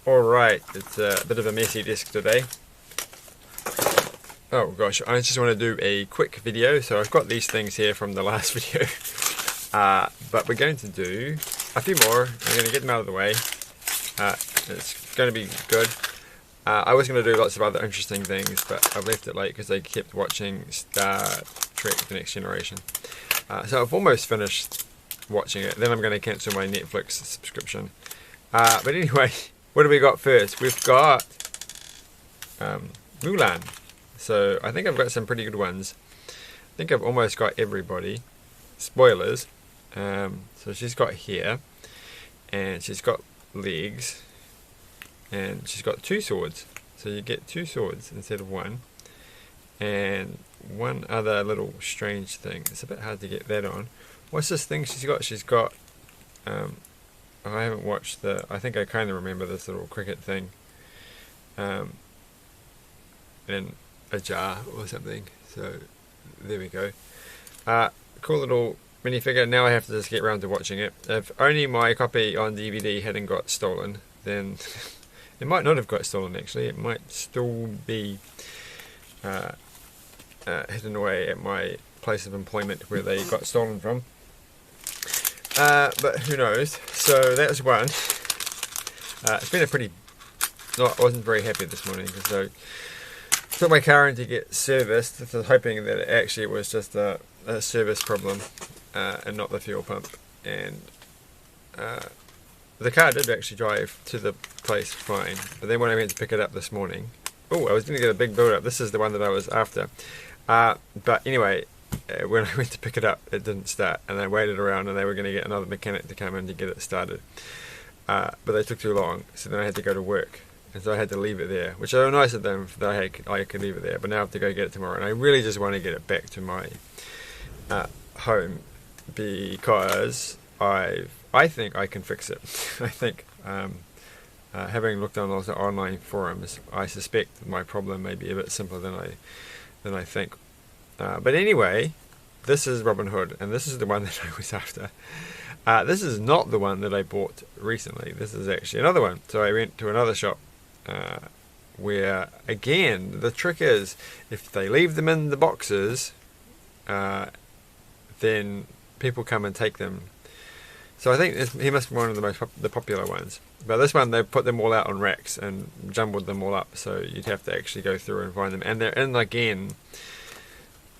Alright, it's a bit of a messy desk today. Oh gosh, I just want to do a quick video. So I've got these things here from the last video. But we're going to do a few more. I'm going to get them out of the way. It's going to be good. I was going to do lots of other interesting things, but I've left it late because I kept watching Star Trek The Next Generation. So I've almost finished watching it. Then I'm going to cancel my Netflix subscription. But anyway, what do we got first? We've got Mulan. So I think I've got some pretty good ones. I think I've almost got everybody. Spoilers. So she's got hair, and she's got legs, and she's got two swords. So you get two swords instead of one. And one other little strange thing. It's a bit hard to get that on. What's this thing she's got? She's got I haven't watched I think I kind of remember this little cricket thing in a jar or something. So there we go. Cool little minifigure. Now I have to just get around to watching it. If only my copy on DVD hadn't got stolen, then it might not have got stolen actually. It might still be hidden away at my place of employment where they got stolen from. But who knows. So that's one. It's been a pretty... I wasn't very happy this morning, so I took my car in to get serviced, hoping that it actually was just a service problem and not the fuel pump. And the car did actually drive to the place fine, but then when I went to pick it up this morning, I was going to get a big build up. This is the one that I was after. But anyway, when I went to pick it up, it didn't start, and I waited around, and they were going to get another mechanic to come in to get it started. But they took too long, so then I had to go to work, and so I had to leave it there, which was nice of them that I could leave it there. But now I have to go get it tomorrow, and I really just want to get it back to my home because I think I can fix it. I think having looked on those online forums, I suspect my problem may be a bit simpler than I think. But anyway, this is Robin Hood, and this is the one that I was after. This is not the one that I bought recently. This is actually another one. So I went to another shop where, again, the trick is if they leave them in the boxes, then people come and take them. So I think he must be one of the popular ones. But this one, they put them all out on racks and jumbled them all up, so you'd have to actually go through and find them. And they're in, again...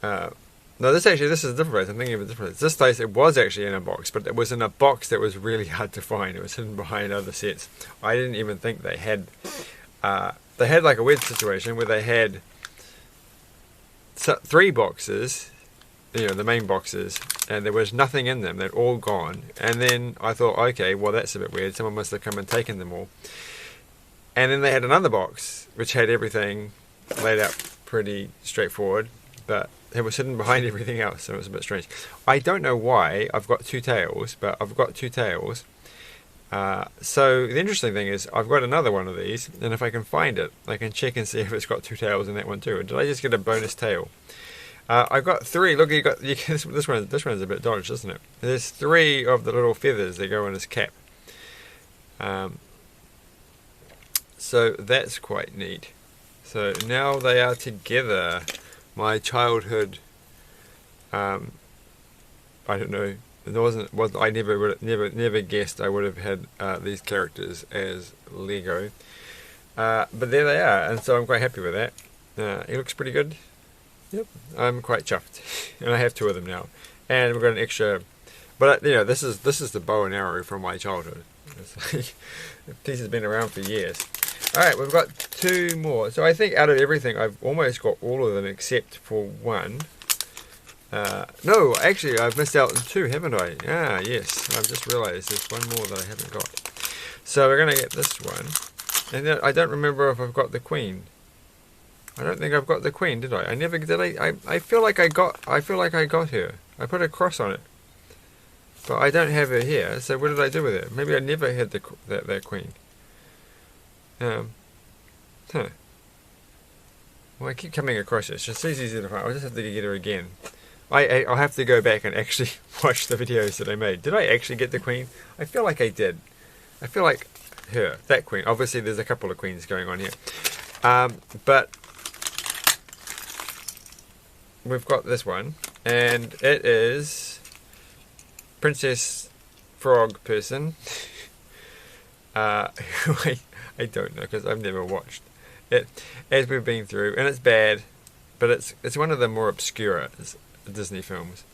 no, this is a different place. I'm thinking of a different place. This place, it was actually in a box, but it was in a box that was really hard to find. It was hidden behind other sets. I didn't even think they had... they had like a weird situation where they had three boxes, the main boxes, and there was nothing in them. They'd all gone. And then I thought, okay, well that's a bit weird. Someone must have come and taken them all. And then they had another box which had everything laid out pretty straightforward, but it was hidden behind everything else, so it was a bit strange. I don't know why I've got two tails, but I've got two tails. So the interesting thing is I've got another one of these, and if I can find it, I can check and see if it's got two tails in that one too. Did I just get a bonus tail? I've got three. Look, this one's a bit dodged, isn't it? There's three of the little feathers that go on his cap. So that's quite neat. So now they are together. My childhood, I don't know. I never guessed I would have had these characters as Lego, but there they are, and so I'm quite happy with that. He looks pretty good. Yep, I'm quite chuffed, and I have two of them now, and we've got an extra. But this is the bow and arrow from my childhood. This has been around for years. Alright, we've got two more. So I think out of everything, I've almost got all of them except for one. No, actually, I've missed out on two, haven't I? Ah, yes. I've just realised there's one more that I haven't got. So we're going to get this one. And then I don't remember if I've got the Queen. I don't think I've got the Queen, did I? I never did. I feel like I got her. I put a cross on it. But I don't have her here, so what did I do with her? Maybe I never had that Queen. Well, I keep coming across it. It's just easy to find. I'll just have to get her again. I'll have to go back and actually watch the videos that I made. Did I actually get the Queen? I feel like I did. I feel like her, that queen. Obviously there's a couple of queens going on here. But we've got this one, and it is Princess Frog person. I don't know, because I've never watched it as we've been through, and it's bad, but it's one of the more obscure Disney films.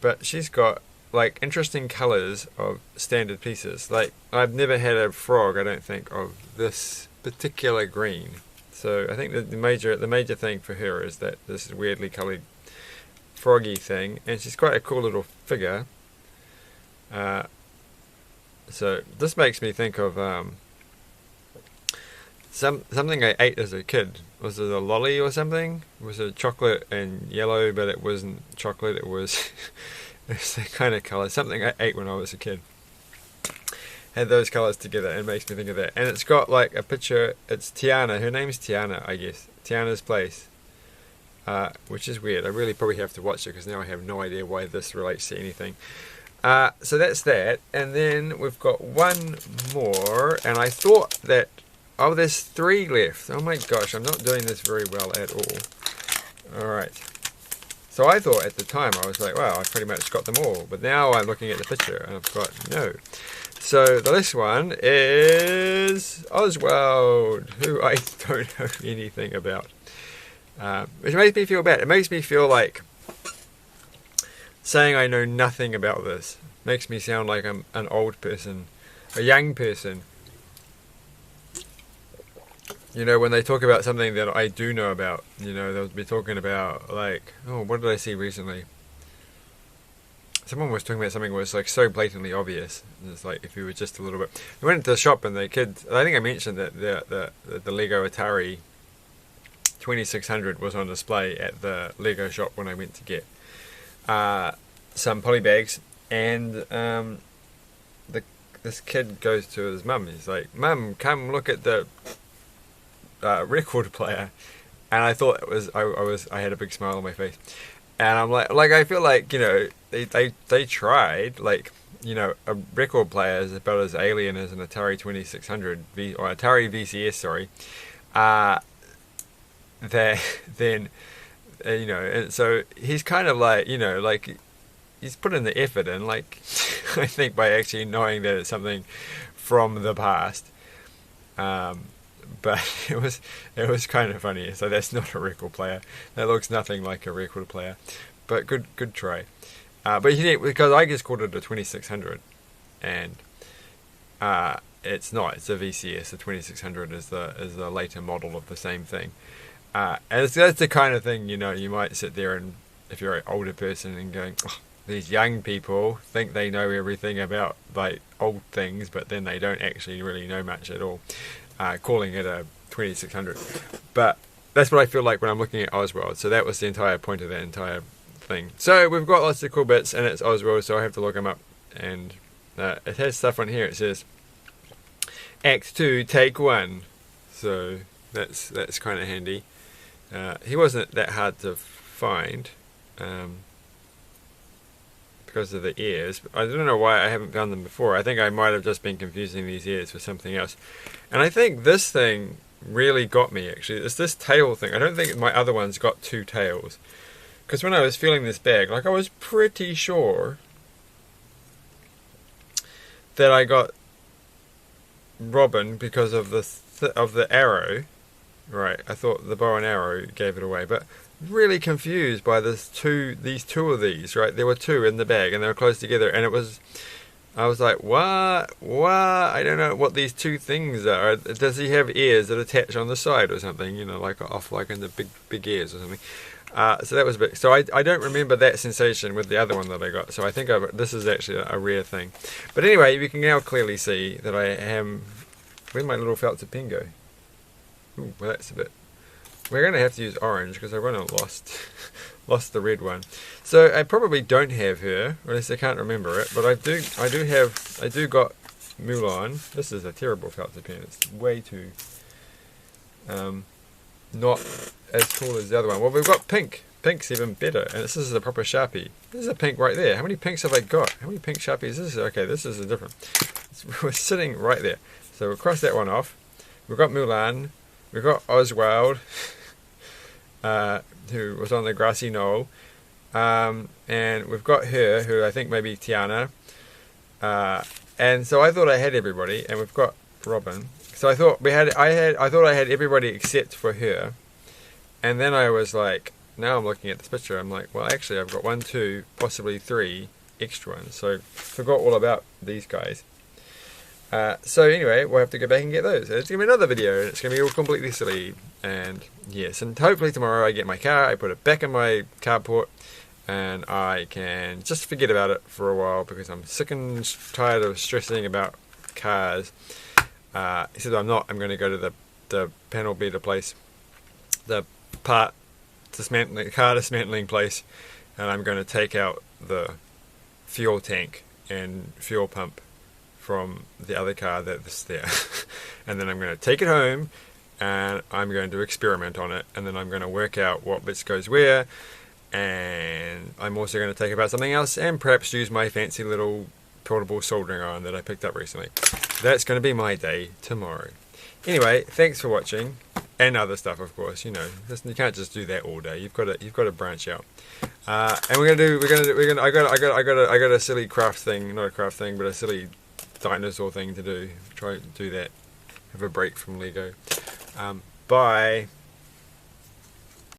But she's got like interesting colours of standard pieces. Like, I've never had a frog, I don't think, of this particular green. So I think that the major thing for her is that this weirdly coloured froggy thing, and she's quite a cool little figure. So this makes me think of something I ate as a kid. Was it a lolly or something? It was a chocolate and yellow, but it wasn't chocolate. It was it's that kind of colour. Something I ate when I was a kid. Had those colours together, and it makes me think of that. And it's got like a picture. It's Tiana. Her name's Tiana, I guess. Tiana's Place. Which is weird. I really probably have to watch it, because now I have no idea why this relates to anything. So that's that. And then we've got one more. And I thought that... Oh, there's 3 left. Oh my gosh, I'm not doing this very well at all. Alright. So I thought at the time, I was like, wow, I pretty much got them all. But now I'm looking at the picture, and I've got no. So the next one is Oswald, who I don't know anything about. Which makes me feel bad. It makes me feel like saying I know nothing about this. Makes me sound like I'm an old person, a young person. You know, when they talk about something that I do know about, you know, they'll be talking about, like, oh, what did I see recently? Someone was talking about something that was, like, so blatantly obvious. And it's like, if you were just a little bit... We went into the shop, and the kids... I think I mentioned that the Lego Atari 2600 was on display at the Lego shop when I went to get some poly bags. And this kid goes to his mum. He's like, Mum, come look at the... record player, and I thought it was I had a big smile on my face, and I'm like I feel like, you know, they tried, like, you know, a record player is about as alien as an Atari 2600 or Atari VCS, sorry. Then you know, and so he's kind of like, you know, like he's put in the effort in, like I think, by actually knowing that it's something from the past. But it was kind of funny. So that's not a record player. That looks nothing like a record player. But good try. But you know, because I just called it a 2600, and it's not. It's a VCS. The 2600 is the later model of the same thing. And that's the kind of thing, you know, you might sit there and, if you're an older person, and going, oh, these young people think they know everything about like old things, but then they don't actually really know much at all. Calling it a 2600, but that's what I feel like when I'm looking at Oswald. So that was the entire point of that entire thing. So we've got lots of cool bits, and it's Oswald, so I have to look him up. And it has stuff on here. It says Act 2, Take 1. So that's kind of handy. He wasn't that hard to find because of the ears. I don't know why I haven't found them before. I think I might have just been confusing these ears with something else. And I think this thing really got me, actually. It's this tail thing. I don't think my other ones got 2 tails. Because when I was feeling this bag, like, I was pretty sure that I got Robin because of the arrow. Right, I thought the bow and arrow gave it away, but really confused by these two of these, right? There were 2 in the bag, and they were close together, and I was like, what? I don't know what these 2 things are. Does he have ears that attach on the side or something? You know, like off, like in the big ears or something. So that was a bit. So I don't remember that sensation with the other one that I got. So I think this is actually a rare thing. But anyway, you can now clearly see that I am. Where'd my little felt tip pen go? Ooh, well, that's a bit. We're going to have to use orange because I've run out lost the red one. So I probably don't have her, or at least I can't remember it. But I do got Mulan. This is a terrible felt tip pen. It's way too not as cool as the other one. Well, we've got pink. Pink's even better, and this is a proper Sharpie. This is a pink right there. How many pinks have I got? How many pink Sharpies is this? Okay, this is a different. We're sitting right there. So we'll cross that one off. We've got Mulan. We've got Oswald, who was on the grassy knoll. And we've got her, who I think may be Tiana. And so I thought I had everybody, and we've got Robin. So I thought I thought I had everybody except for her. And then I was like, now I'm looking at this picture, I'm like, well, actually I've got 1, 2, possibly 3 extra ones. So forgot all about these guys. So anyway, we'll have to go back and get those. It's going to be another video, and it's going to be all completely silly. And yes, and hopefully tomorrow I get my car, I put it back in my carport, and I can just forget about it for a while, because I'm sick and tired of stressing about cars. Except I'm not. I'm going to go to the panel beater place, the car dismantling place, and I'm going to take out the fuel tank and fuel pump from the other car that's there. And then I'm going to take it home, and I'm going to experiment on it, and then I'm going to work out what bits goes where, and I'm also going to take about something else, and perhaps use my fancy little portable soldering iron that I picked up recently. That's going to be my day tomorrow. Anyway, thanks for watching, and other stuff, of course. You know, you can't just do that all day. You've got to branch out. And I got a silly craft thing, not a craft thing, but a silly dinosaur thing to do. Try to do that. Have a break from Lego. Bye.